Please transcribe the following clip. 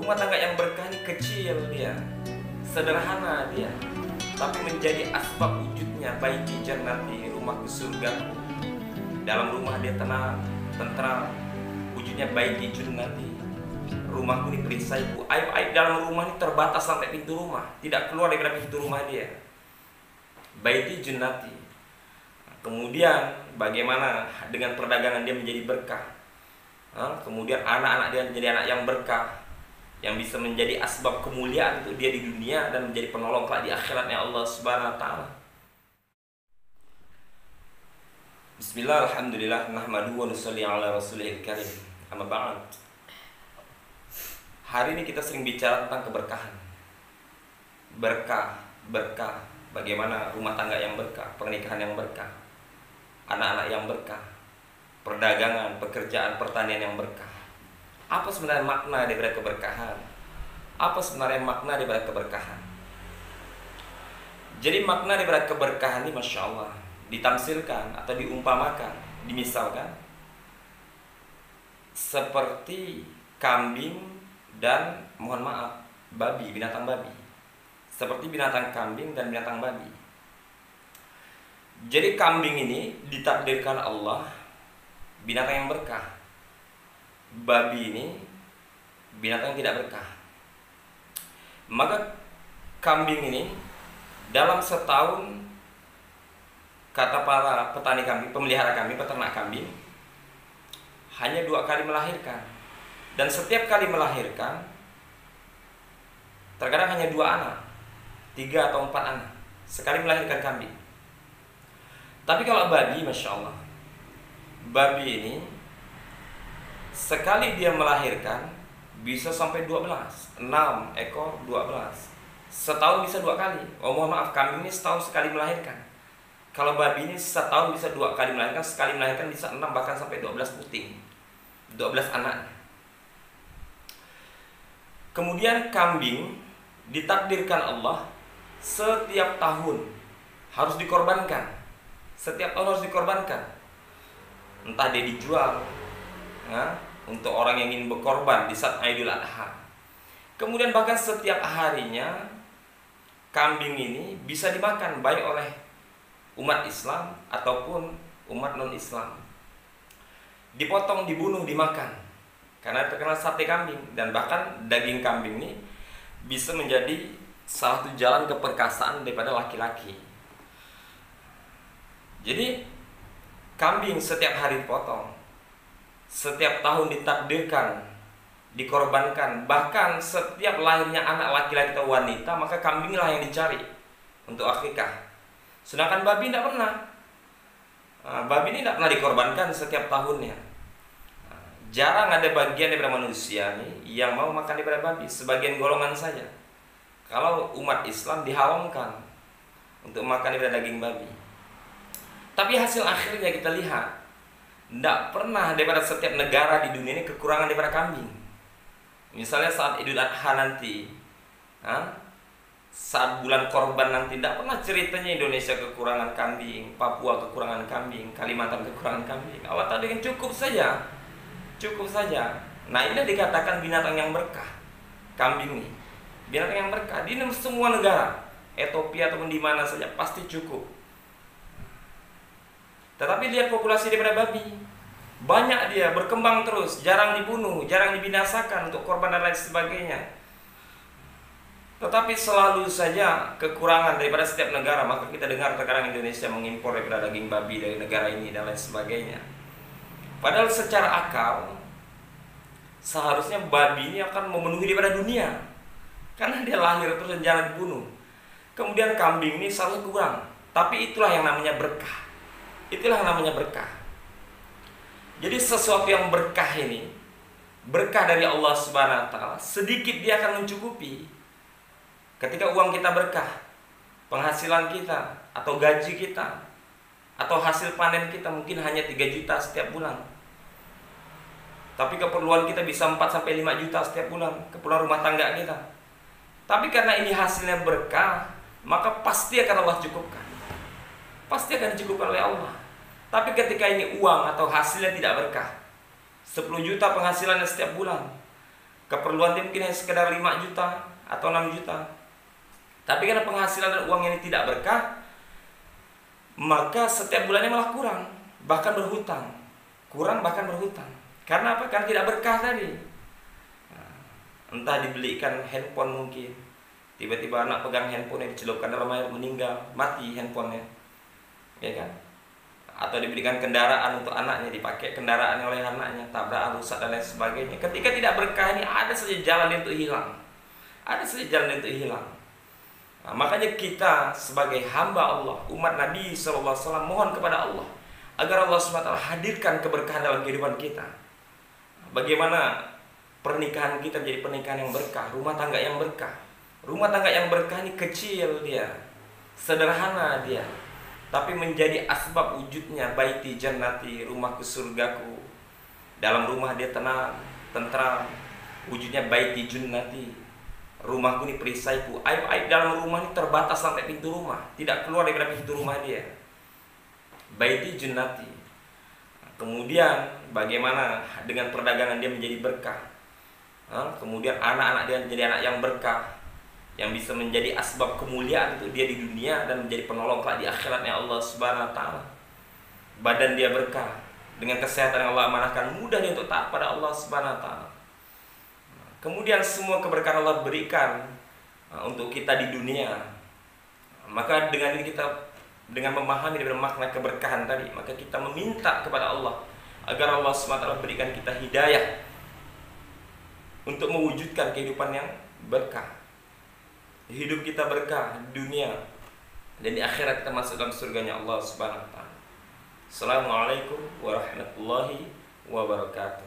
Rumah tangga yang berkah ini kecil dia, sederhana dia, tapi menjadi asbab wujudnya baiti jannati, rumahku surgaku. Dalam rumah dia tenang, tentram, wujudnya baiti jannati, rumahku ini perisaiku. Aib-aib dalam rumah ini terbatas sampai pintu rumah, tidak keluar dari pintu rumah dia. Baiti jannati. Kemudian bagaimana dengan perdagangan dia menjadi berkah. Kemudian anak-anak dia menjadi anak yang berkah, yang bisa menjadi asbab kemuliaan untuk dia di dunia dan menjadi penolong kelak di akhiratnya Allah Subhanahu wa taala. Bismillah, alhamdulillah, nahmaduhu wa nusalli ala rasulihil karim. Amma ba'd. Hari ini kita sering bicara tentang keberkahan. Berkah, berkah. Bagaimana rumah tangga yang berkah, pernikahan yang berkah, anak-anak yang berkah, perdagangan, pekerjaan, pertanian yang berkah. Apa sebenarnya makna daripada keberkahan? Apa sebenarnya makna daripada keberkahan? Jadi makna daripada keberkahan ini Masya Allah ditamsilkan atau diumpamakan, dimisalkan seperti kambing dan mohon maaf, babi, binatang babi. Seperti binatang kambing dan binatang babi. Jadi kambing ini ditakdirkan Allah binatang yang berkah. Babi ini binatang yang tidak berkah. Maka kambing ini dalam setahun, kata para petani kambing, pemelihara kambing, peternak kambing, hanya 2 kali melahirkan. Dan setiap kali melahirkan terkadang hanya 2 anak, 3 atau 4 anak sekali melahirkan kambing. Tapi kalau babi, Masya Allah, babi ini sekali dia melahirkan bisa sampai 12, 6 ekor, 12. Setahun bisa 2 kali. Oh mohon maaf, kambing ini setahun sekali melahirkan. Kalau babi ini setahun bisa 2 kali melahirkan, sekali melahirkan bisa 6 bahkan sampai 12 puting, 12 anak. Kemudian kambing ditakdirkan Allah setiap tahun harus dikorbankan. Setiap tahun harus dikorbankan. Entah dia dijual untuk orang yang ingin berkorban di saat Idul Adha. Kemudian bahkan setiap harinya kambing ini bisa dimakan baik oleh umat Islam ataupun umat non-Islam. Dipotong, dibunuh, dimakan. Karena terkenal sate kambing. Dan bahkan daging kambing ini bisa menjadi salah satu jalan keperkasaan daripada laki-laki. Jadi kambing setiap hari dipotong, setiap tahun ditakdirkan, dikorbankan. Bahkan setiap lahirnya anak laki-laki atau wanita, maka kambinglah yang dicari untuk akikah. Sedangkan babi tidak pernah. Babi ini tidak pernah dikorbankan setiap tahunnya. Jarang ada bagian daripada manusia nih yang mau makan daripada babi. Sebagian golongan saja. Kalau umat Islam diharamkan untuk makan daripada daging babi. Tapi hasil akhirnya kita lihat, tidak pernah daripada setiap negara di dunia ini kekurangan daripada kambing. Misalnya saat Idul Adha nanti, saat bulan korban nanti, tidak pernah ceritanya Indonesia kekurangan kambing, Papua kekurangan kambing, Kalimantan kekurangan kambing. Allah tadi kan cukup saja. Cukup saja. Nah ini dikatakan binatang yang berkah. Kambing ini binatang yang berkah di semua negara, Ethiopia ataupun di mana saja pasti cukup. Tetapi lihat populasi daripada babi, banyak dia, berkembang terus, jarang dibunuh, jarang dibinasakan untuk korban dan lain sebagainya. Tetapi selalu saja kekurangan daripada setiap negara. Maka kita dengar terkadang Indonesia mengimpor daripada daging babi dari negara ini dan lain sebagainya. Padahal secara akal seharusnya babi ini akan memenuhi daripada dunia, karena dia lahir terus dan jarang dibunuh. Kemudian kambing ini selalu kurang. Tapi itulah yang namanya berkah. Itulah yang namanya berkah. Jadi sesuatu yang berkah ini, berkah dari Allah Subhanahu wa taala, sedikit dia akan mencukupi. Ketika uang kita berkah, penghasilan kita atau gaji kita atau hasil panen kita mungkin hanya 3 juta setiap bulan. Tapi keperluan kita bisa 4 sampai 5 juta setiap bulan, keperluan rumah tangga kita. Tapi karena ini hasilnya berkah, maka pasti akan Allah cukupkan. Pasti akan dicukupkan oleh Allah. Tapi ketika ini uang atau hasilnya tidak berkah, 10 juta penghasilannya setiap bulan, keperluan dia mungkin hanya sekedar 5 juta atau 6 juta. Tapi karena penghasilan dan uang ini tidak berkah, maka setiap bulannya malah kurang, bahkan berhutang. Kurang bahkan berhutang. Karena apa? Karena tidak berkah tadi. Entah dibelikan handphone mungkin, tiba-tiba anak pegang handphone dicelupkan dalam air, meninggal, mati handphonenya, ya kan? Atau diberikan kendaraan untuk anaknya, dipakai kendaraan oleh anaknya, tabrakan, rusak dan lain sebagainya. Ketika tidak berkah ini, ada saja jalan untuk hilang. Ada saja jalan untuk hilang. Nah, makanya kita sebagai hamba Allah, umat Nabi SAW, mohon kepada Allah agar Allah SWT hadirkan keberkahan dalam kehidupan kita. Bagaimana pernikahan kita menjadi pernikahan yang berkah, rumah tangga yang berkah. Rumah tangga yang berkah ini kecil dia, sederhana dia, tapi menjadi asbab wujudnya baiti jannati, rumahku surgaku. Dalam rumah dia tenang, tentram, wujudnya baiti jannati, rumahku ini perisaiku. Aib-aib dalam rumah ini terbatas sampai pintu rumah, tidak keluar dari pintu rumah dia. Baiti jannati. Kemudian bagaimana dengan perdagangan dia menjadi berkah. Kemudian anak-anak dia menjadi anak yang berkah, yang bisa menjadi asbab kemuliaan untuk dia di dunia dan menjadi penolong kelak di akhiratnya Allah Subhanahu wa taala. Badan dia berkah, dengan kesehatan yang Allah amanahkan, mudah dia untuk taat pada Allah Subhanahu wa taala. Kemudian semua keberkahan Allah berikan untuk kita di dunia. Maka dengan ini kita, dengan memahami dan makna keberkahan tadi, maka kita meminta kepada Allah agar Allah SWT berikan kita hidayah untuk mewujudkan kehidupan yang berkah. Hidup kita berkah di dunia dan di akhirat kita masuk dalam surganya Allah Subhanahu wa taala. Assalamualaikum warahmatullahi wabarakatuh.